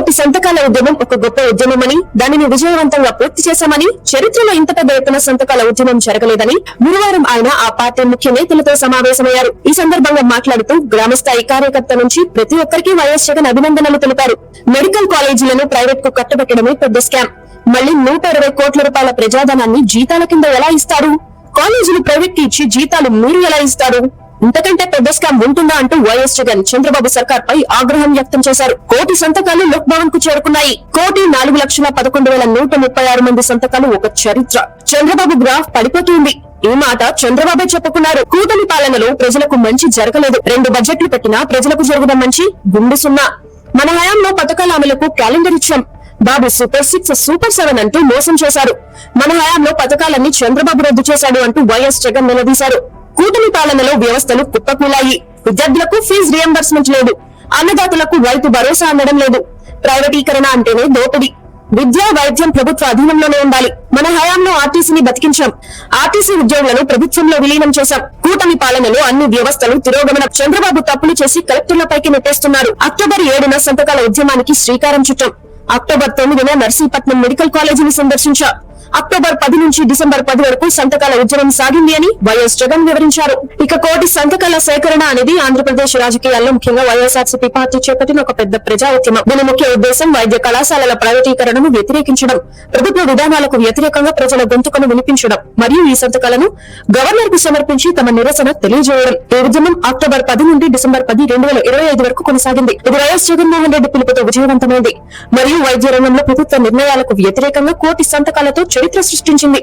కోటి సంతకాల ఉద్యమం ఒక గొప్ప ఉద్యమమని, దానిని విజయవంతంగా పూర్తి చేశామని, చరిత్రలో ఇంత పెద్ద ఎత్తున సంతకాల ఉద్యమం జరగలేదని గురువారం ఆయన ఆ పార్టీ ముఖ్య నేతలతో సమావేశమయ్యారు. ఈ సందర్భంగా మాట్లాడుతూ గ్రామస్థాయి కార్యకర్త నుంచి ప్రతి ఒక్కరికి వైఎస్ జగన్ అభినందనలు తెలిపారు. మెడికల్ కాలేజీలను ప్రైవేట్ కు కట్టబెట్టడమే పెద్ద స్కామ్. మళ్లీ 120 కోట్ల రూపాయల ప్రజాధనాన్ని జీతాల కింద ఎలా ఇస్తారు? కాలేజీలు ప్రైవేట్ కి ఇచ్చి జీతాలు మీరు ఎలా ఇస్తారు? ఇంతకంటే పెద్ద స్కామ్ ఉంటుందా అంటూ వైఎస్ జగన్ చంద్రబాబు సర్కార్ పై ఆగ్రహం వ్యక్తం చేశారు. కోటి సంతకాలు లోక్ భవన్ కు చేరుకున్నాయి. 1,04,11,136 మంది సంతకాలు ఒక చరిత్ర. చంద్రబాబు గ్రాఫ్ పడిపోతుంది. ఈ మాట చంద్రబాబే చెప్పుకున్నారు. కూటమి పాలనలో ప్రజలకు మంచి జరగలేదు. 2 బడ్జెట్లు పెట్టినా ప్రజలకు జరుగుతున్న మంచి గుండె సున్నా. మన హయాంలో పథకాల అమలుకు క్యాలెండర్ ఇచ్చాం. బాబు సూపర్ 6, సూపర్ 7 అంటూ మోసం చేశారు. మన హయాంలో పథకాలన్నీ చంద్రబాబు రద్దు చేశాడు అంటూ వైఎస్ జగన్ నిలదీశారు. కూటమి పాలనలో వ్యవస్థలు కుప్పకూలాయి. విద్యార్థులకు ఫీజు రియంబర్స్మెంట్ లేదు. అన్నదాతలకు రైతు భరోసా అందడం లేదు. ప్రైవేటీకరణ అంటేనే దోపిడీ. విద్య, వైద్యం ప్రభుత్వ అధీనంలోనే ఉండాలి. మన హయాంలో ఆర్టీసీని బతికించాం. ఆర్టీసీ ఉద్యోగులను ప్రభుత్వంలో విలీనం చేశాం. కూటమి పాలనలో అన్ని వ్యవస్థలు తిరోగమనం. చంద్రబాబు తప్పులు చేసి కలెక్టర్లపైకి నెట్టేస్తున్నారు. అక్టోబర్ 7న సంతకాల ఉద్యమానికి శ్రీకారం చుట్టాం. అక్టోబర్ 9న నర్సీపట్నం మెడికల్ కాలేజీని సందర్శించాం. అక్టోబర్ 10 నుంచి డిసెంబర్ 10 వరకు సంతకాల ఉద్యమం సాగింది అని వైఎస్ జగన్ వివరించారు. ఇక కోటి సంతకాల సేకరణ అనేది ఆంధ్రప్రదేశ్ రాజకీయాల్లో ముఖ్యంగా వైఎస్ఆర్సీపీ పార్టీ చేపట్టిన ఒక పెద్ద ప్రజా ఉద్యమం. దీని ముఖ్య ఉద్దేశం వైద్య కళాశాలల ప్రైవేటీకరణను వ్యతిరేకించడం, ప్రభుత్వ విధానాలకు వ్యతిరేకంగా ప్రజల గొంతుకను వినిపించడం మరియు ఈ సంతకాలను గవర్నర్ కు సమర్పించి తమ నిరసన తెలియజేయడం. ఈ ఉద్యమం అక్టోబర్ 10 నుండి డిసెంబర్ 10, 2025 వరకు కొనసాగింది. ఇది వైఎస్ జగన్మోహన్ రెడ్డి పిలుపుతో విజయవంతమైంది మరియు వైద్య రంగంలో ప్రభుత్వ నిర్ణయాలకు వ్యతిరేకంగా కోటి సంతకాలతో చరిత్ర సృష్టించింది.